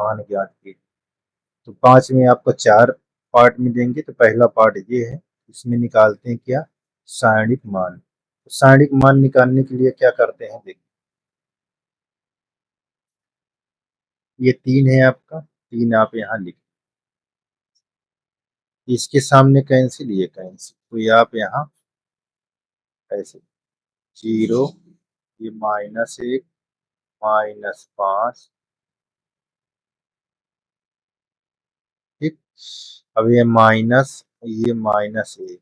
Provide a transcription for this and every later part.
मान ज्ञात की। तो 5 में आपको 4 पार्ट में देंगे, तो पहला पार्ट ये है, इसमें निकालते हैं क्या, सारणिक मान। तो सारणिक मान निकालने के लिए क्या करते हैं, देखिए ये 3 है आपका, 3 आप यहाँ लिख, इसके सामने कैंसिल, ये कैंसिल, तो ये आप यहाँ ऐसे 0, ये -1, -5, ठीक। अब ये माइनस, ये -1,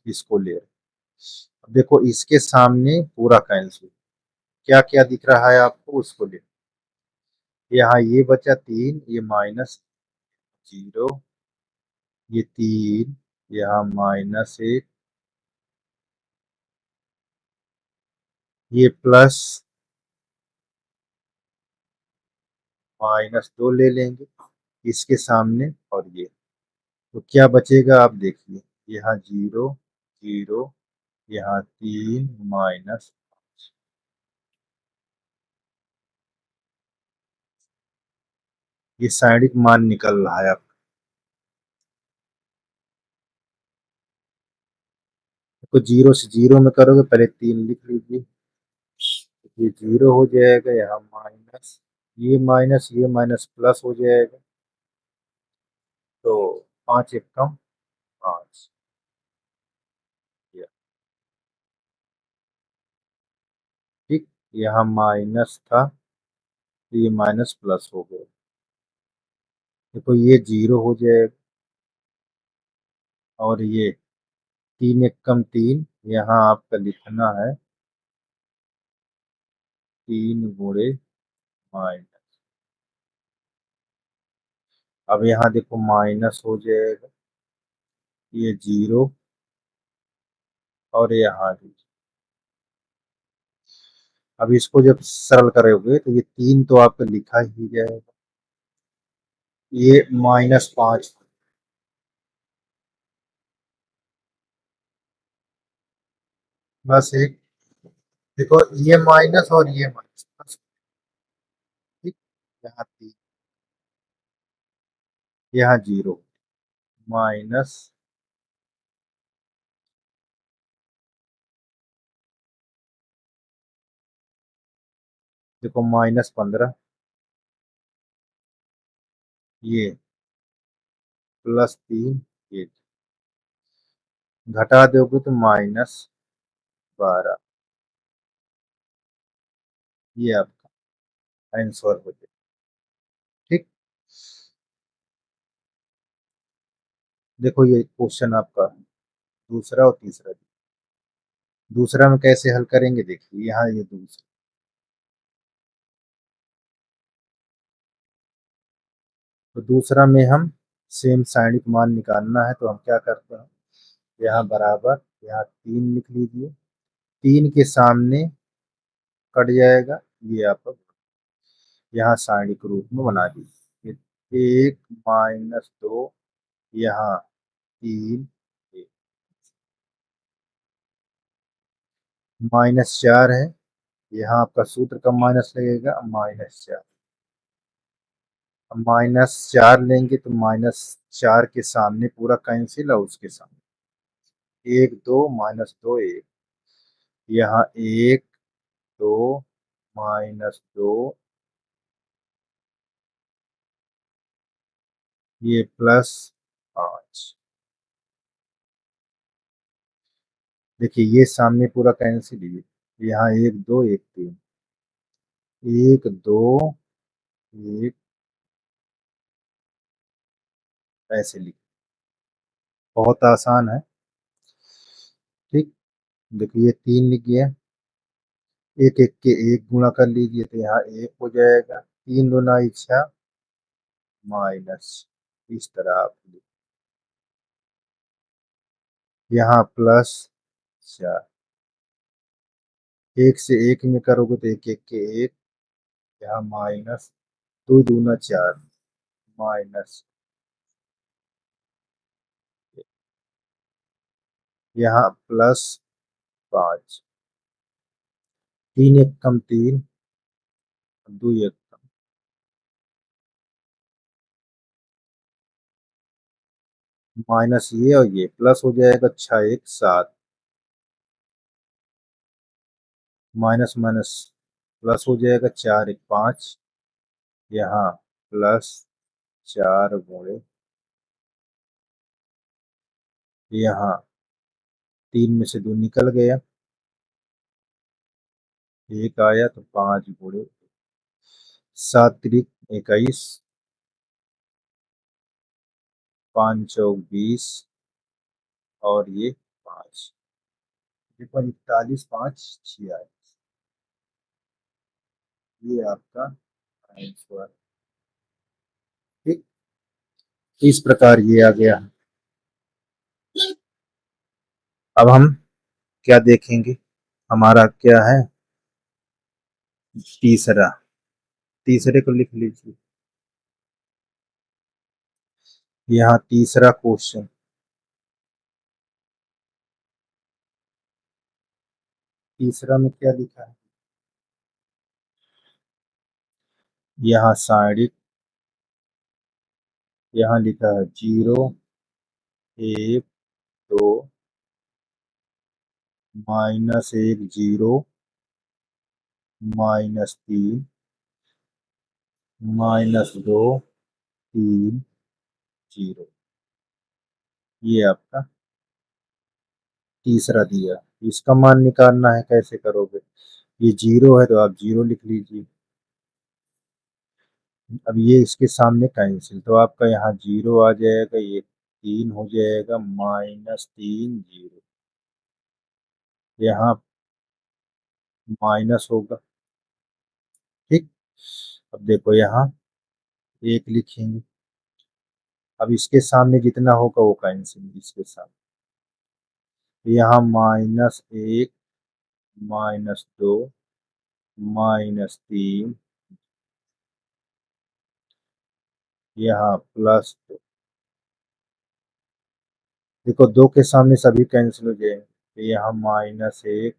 इसको ले रहे, अब देखो इसके सामने पूरा कैंसिल, क्या क्या दिख रहा है आपको, उसको ले, यहाँ ये बचा 3, ये -0, ये 3, यहाँ -1, ये प्लस -2 ले लेंगे इसके सामने, और ये, तो क्या बचेगा आप देखिए, यहाँ 0, 0, यहाँ 3, माइनस, ये साइडिक मान निकल रहा है। आप को 0 से 0 में करोगे, पहले 3 लिख लीजिए, ये 0 हो जाएगा, यहाँ माइनस, ये माइनस प्लस हो जाएगा, तो 5 एकम 5, ठीक। यहाँ माइनस था, तो ये माइनस प्लस हो गया, देखो ये 0 हो जाएगा, और ये 3 एकम 3, यहाँ आपका लिखना है 3 गुणे माइनस, अब यहाँ देखो माइनस हो जाएगा, ये 0, और यहाँ भी, अब इसको जब सरल करोगे तो ये 3 तो आपका लिखा ही जाएगा, ये -5, बस एक, देखो ये माइनस और ये माइनस बस, ठीक। यहाँ 3, यहाँ 0, माइनस, देखो -15, ये +3, ये घटा दोगे तो -12, ये आपका आंसर हो जाए, ठीक। देखो ये क्वेश्चन आपका दूसरा और तीसरा, दूसरा में कैसे हल करेंगे, देखिए यहाँ ये दूसरा, तो दूसरा में हम सेम सारणिक मान निकालना है, तो हम क्या करते हैं, यहाँ बराबर, यहाँ 3 लिख लीजिए, 3 के सामने कट जाएगा, ये आप यहाँ सारणिक रूप में बना दीजिए, 1 -2, यहाँ 3, -4 है, यहाँ आपका सूत्र का माइनस लगेगा, -4, अब -4 लेंगे तो -4 के सामने पूरा कैंसिल, और उसके सामने 1 2, -2 1, यहाँ 1 2, -2, ये +5, देखिए ये सामने पूरा कैंसिल, ये यहाँ 1 2 1 3, 1 2 1, ऐसे लिख, बहुत आसान है, ठीक। देखिए ये 3 लिख गया, एक एक के एक गुणा कर लीजिए, तो यहाँ 1 हो जाएगा, 3 दूना 6, माइनस, इस तरह आप यहाँ +4, 1 से 1 में करोगे तो एक एक के एक, यहाँ माइनस, 2 दूना 4, माइनस, यहाँ +5, 3 एक कम 3, 2 एक कम, माइनस ये और ये प्लस हो जाएगा, 6 1 7, माइनस माइनस प्लस हो जाएगा, 4 1 5, यहाँ प्लस 4 गुणे, यहाँ 3 में से 2 निकल गया, 1 आया तो 5 गुणे 7 3 21, 5 चौक 20 और ये 5, देखो 41 5 46, ये आपका आंसर। ठीक, इस प्रकार ये आ गया। अब हम क्या देखेंगे, हमारा क्या है तीसरा, तीसरे को लिख लीजिए। यहाँ तीसरा क्वेश्चन, तीसरा में क्या लिखा है, यहाँ साइड, यहाँ लिखा है 0 1 2 -1 0 -3 -2 3 0, ये आपका तीसरा दिया। इसका मान निकालना है, कैसे करोगे, ये 0 है तो आप 0 लिख लीजिए। अब ये इसके सामने कैंसिल, तो आपका यहाँ 0 आ जाएगा, ये 3 हो जाएगा, -3 0, यहाँ माइनस होगा। ठीक, अब देखो यहाँ 1 लिखेंगे, अब इसके सामने जितना होगा वो कैंसिल इसके सामने, तो यहाँ -1 -2 -3, यहाँ +2, देखो 2 के सामने सभी कैंसिल हो जाएंगे, तो यहाँ -1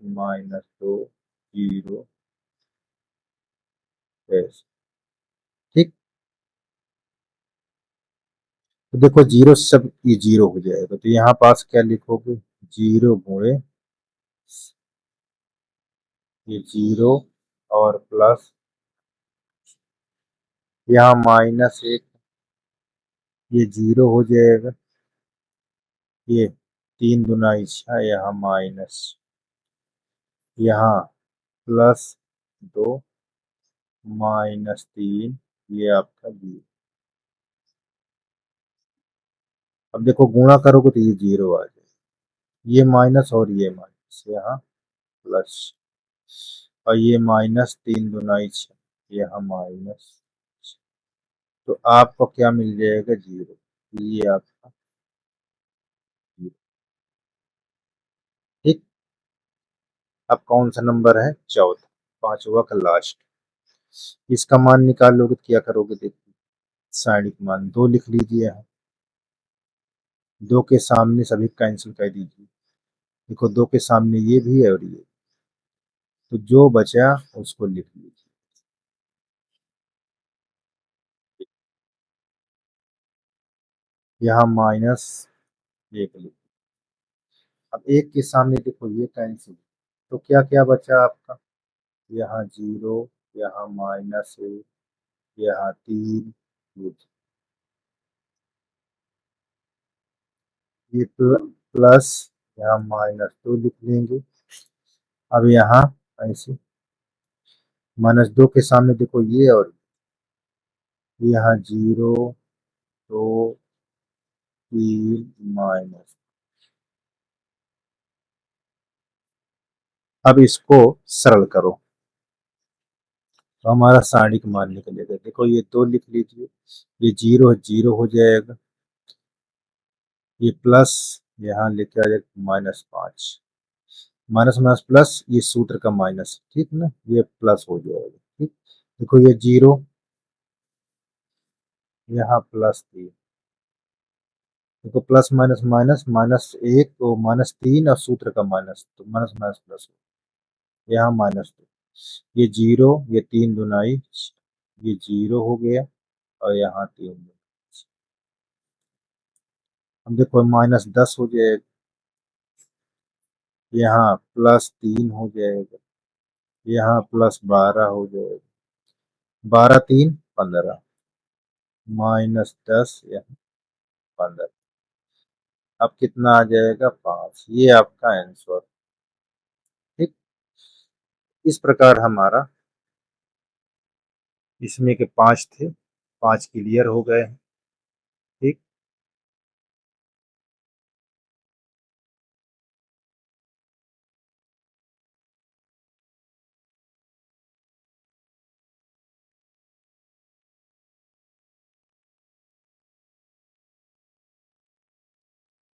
-2 0 ऐसे। ठीक, तो देखो 0 सब ये 0 हो जाएगा, तो यहाँ पास क्या लिखोगे, 0 गुणे ये 0 और प्लस यहाँ -1, ये 0 हो जाएगा, ये 3 दूना 6, यहाँ माइनस, यहाँ +2 -3, ये आपका 0। अब देखो गुणा करोगे तो ये 0 आ जाएगा, ये माइनस और ये माइनस, यहाँ प्लस, और ये -3 दूना 6, यहाँ माइनस, तो आपको क्या मिल जाएगा 0, ये आपका 0। ठीक, अब कौन सा नंबर है, चौथा, पांचवा का लास्ट, इसका मान निकाल लोगे तो क्या करोगे, देखिए साइड का मान 2 लिख लीजिए, यहाँ 2 के सामने सभी कैंसिल कर दीजिए, देखो 2 के सामने ये भी है और ये, तो जो बचा उसको लिख लीजिए। यहाँ -1 लिख, अब 1 के सामने देखो ये कैंसिल, तो क्या क्या बचा आपका, यहाँ 0, यहाँ -1, यहाँ 3, ये प्लस, यहाँ -2 लिख लेंगे। अब यहाँ ऐसे -2 के सामने देखो ये और यहाँ 0 2 3 माइनस, अब इसको सरल करो तो हमारा साड़ी का मान निकलेगा, देखो ये 2 लिख लीजिए, ये 0 0 हो जाएगा, ये प्लस, यहाँ लेके आ जाएगा -5, माइनस माइनस प्लस, ये सूत्र का माइनस, ठीक ना, ये प्लस हो जाएगा। ठीक, देखो ये 0, यहाँ +3, देखो प्लस माइनस माइनस, -1 तो -3 और सूत्र का माइनस, तो माइनस माइनस प्लस, यहाँ -2, ये 0, ये 3 दुनाई, ये 0 हो गया और यहाँ 3, अब देखो -10 हो जाएगा, यहाँ +3 हो जाएगा, यहाँ +12 हो जाएगा, 12×3 = 15, -10 यहाँ 15। अब कितना आ जाएगा? 5। ये आपका आंसर। ठीक, इस प्रकार हमारा इसमें के 5 थे, 5 क्लियर हो गए हैं।